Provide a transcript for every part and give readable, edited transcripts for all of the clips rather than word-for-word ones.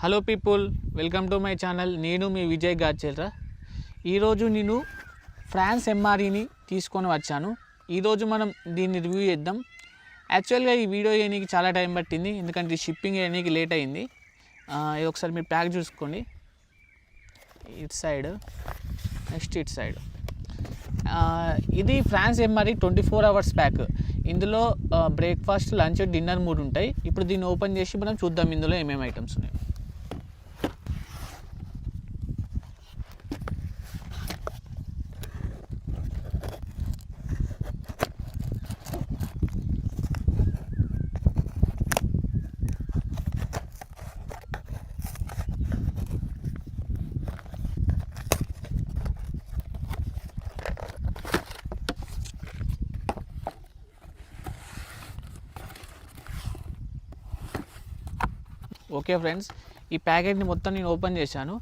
Hello people, welcome to my channel. నేను మీ విజయ్ గార్చెల్రా. ఈరోజు నేను ఫ్రాన్స్ ఎంఆర్ఈని తీసుకొని వచ్చాను. ఈరోజు మనం దీన్ని రివ్యూ చేద్దాం. యాక్చువల్గా ఈ వీడియో చేయడానికి చాలా టైం పట్టింది, ఎందుకంటే షిప్పింగ్ చేయడానికి లేట్ అయింది. ఇది ఒకసారి మీరు ప్యాక్ చూసుకోండి. ఇటు సైడ్, నెక్స్ట్ ఇటు సైడ్. ఇది ఫ్రాన్స్ ఎంఆర్ఈ 24 hours ప్యాక్. ఇందులో బ్రేక్ఫాస్ట్, లంచ్, డిన్నర్ 3 ఉంటాయి. ఇప్పుడు దీన్ని ఓపెన్ చేసి మనం చూద్దాం ఇందులో ఏమేమి ఐటమ్స్ ఉన్నాయి. ఓకే ఫ్రెండ్స్, ఈ ప్యాకెట్ని మొత్తం నేను ఓపెన్ చేశాను.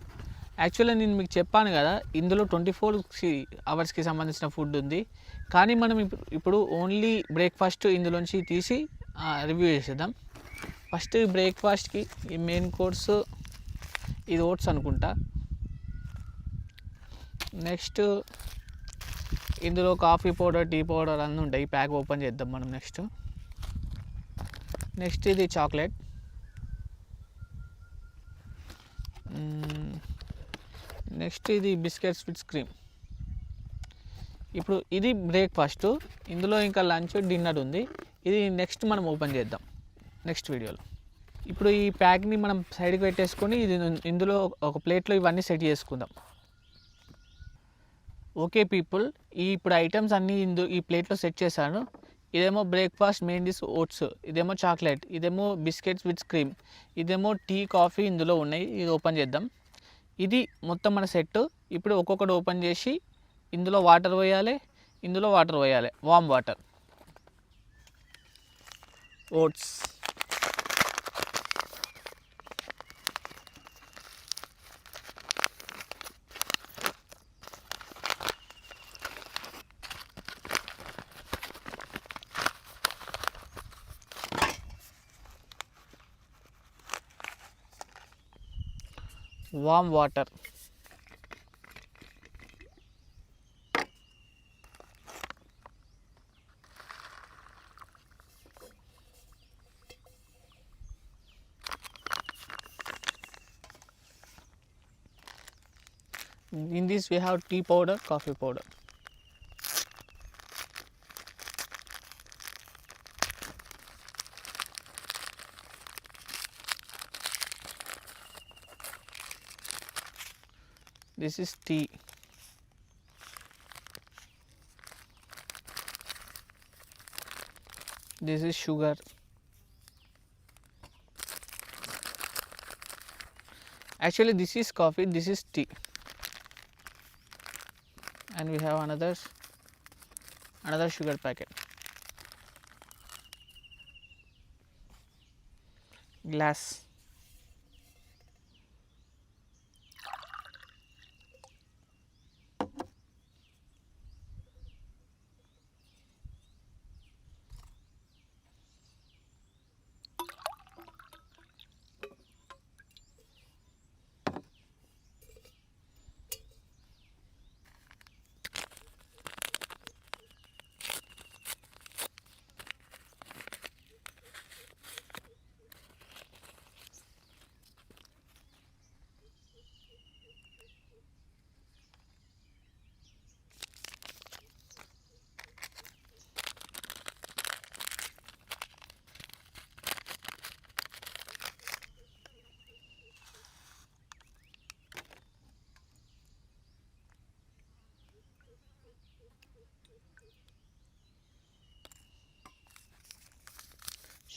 యాక్చువల్గా నేను మీకు చెప్పాను కదా, ఇందులో 24 hours సంబంధించిన ఫుడ్ ఉంది. కానీ మనం ఇప్పుడు ఓన్లీ బ్రేక్ఫాస్ట్ ఇందులోంచి తీసి రివ్యూ చేసేద్దాం. ఫస్ట్ బ్రేక్ఫాస్ట్కి ఈ మెయిన్ కోర్సు ఇది ఓట్స్ అనుకుంటా. నెక్స్ట్ ఇందులో కాఫీ పౌడర్, టీ పౌడర్ అన్నీ ఉంటాయి. ఈ ప్యాక్ ఓపెన్ చేద్దాం మనం. నెక్స్ట్ ఇది చాక్లెట్. నెక్స్ట్ ఇది బిస్కెట్స్ విత్ క్రీమ్. ఇప్పుడు ఇది బ్రేక్ఫాస్ట్. ఇందులో ఇంకా లంచ్, డిన్నర్ ఉంది. ఇది నెక్స్ట్ మనం ఓపెన్ చేద్దాం నెక్స్ట్ వీడియోలో. ఇప్పుడు ఈ ప్యాక్ని మనం సైడ్కి పెట్టేసుకొని ఇందులో ఒక ప్లేట్లో ఇవన్నీ సెట్ చేసుకుందాం. ఓకే పీపుల్, ఇప్పుడు ఐటమ్స్ అన్నీ ఈ ప్లేట్లో సెట్ చేశాను. ఇదేమో బ్రేక్ఫాస్ట్ మెయిన్ డిష్ ఓట్స్, ఇదేమో చాక్లెట్, ఇదేమో బిస్కెట్స్ విత్ క్రీమ్, ఇదేమో టీ, కాఫీ ఇందులో ఉన్నాయి. ఇది ఓపెన్ చేద్దాం. ఇది మొత్తం మన సెట్. ఇప్పుడు ఒక్కొక్కటి ఓపెన్ చేసి ఇందులో వాటర్ పోయాలి, warm water. Oats, warm water. In this we have tea powder, coffee powder. This is tea. This is sugar. Actually this is coffee, this is tea. And we have another sugar packet. Glass.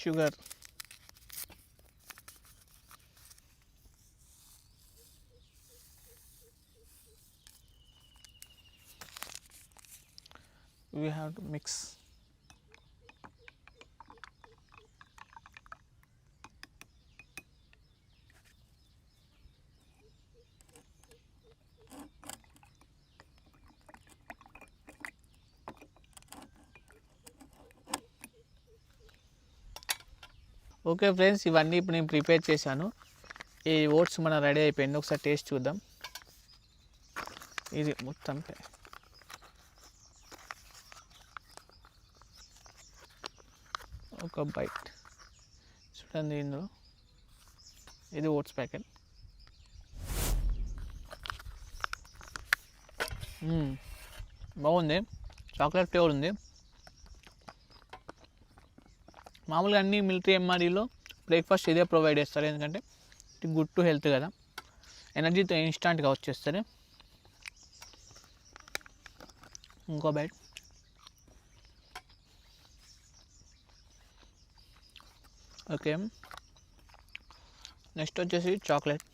Sugar. We have to mix. Okay friends, ఇవన్నీ ఇప్పుడు నేను prepare చేశాను. ఈ oats మన ready అయిపోయింది. ఒకసారి taste చూద్దాం. ఇది మొత్తం ఒక బైట్ చూడండి. ఇందులో ఇది ఓట్స్ ప్యాకెట్. బాగుంది, చాక్లెట్ ఫ్లేవర్ ఉంది. మామూలుగా అన్ని మిలిటరీ ఎంఆర్ఈలో బ్రేక్ఫాస్ట్ ఇదే ప్రొవైడ్ చేస్తారు, ఎందుకంటే ఇది గుడ్ టు హెల్త్ కదా, ఎనర్జీతో ఇన్స్టాంట్గా వచ్చేస్తుంది. ఇంకో బైట్. ఓకే, నెక్స్ట్ వచ్చేసి చాక్లెట్.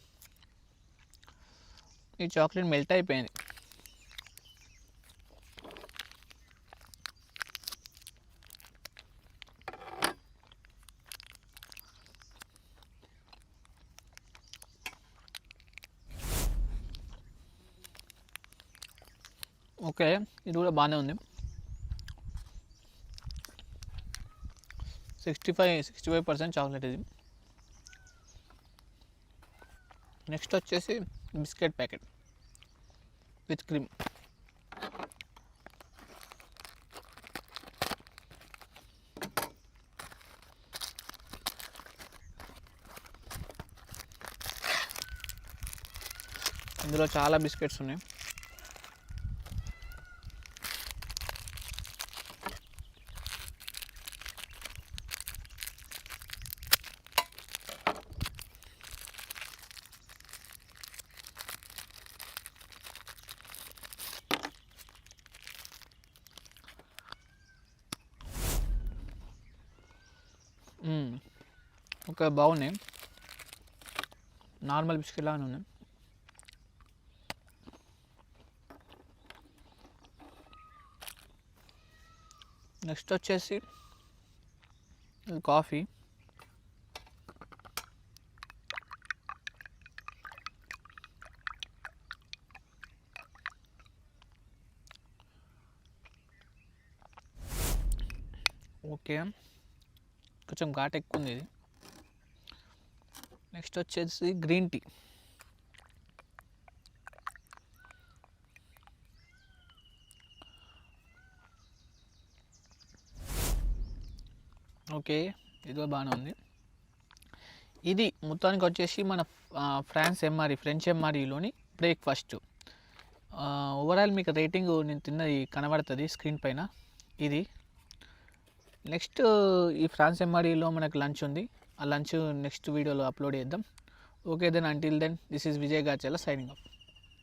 ఈ చాక్లెట్ మెల్ట్ అయిపోయింది. ఓకే, ఇది కూడా బాగానే ఉంది. 65% చాక్లెట్ ఇది. నెక్స్ట్ వచ్చేసి బిస్కెట్ ప్యాకెట్ విత్ క్రీమ్. ఇందులో చాలా బిస్కెట్స్ ఉన్నాయి. ఓకే, బాగున్నాయి. నార్మల్ బిస్కెట్ లాగానే ఉన్నాయి. నెక్స్ట్ వచ్చేసి కాఫీ. ఓకే, కొంచెం ఘాట్ ఎక్కువ ఉంది ఇది. నెక్స్ట్ వచ్చేసి గ్రీన్ టీ. ఓకే, ఇది కూడా బాగానే ఉంది. ఇది మొత్తానికి వచ్చేసి మన ఫ్రెంచ్ ఎంఆర్ఈలోని బ్రేక్ఫాస్ట్. ఓవరాల్ మీకు రేటింగ్ నేను తిన్నది కనబడుతుంది స్క్రీన్ పైన. ఇది నెక్స్ట్ ఈ ఫ్రాన్స్ ఎంఆర్ఈలో మనకు లంచ్ ఉంది. ఆ లంచ్ నెక్స్ట్ వీడియోలో అప్లోడ్ చేద్దాం. Okay then, until then, this is Vijay Gachela signing of.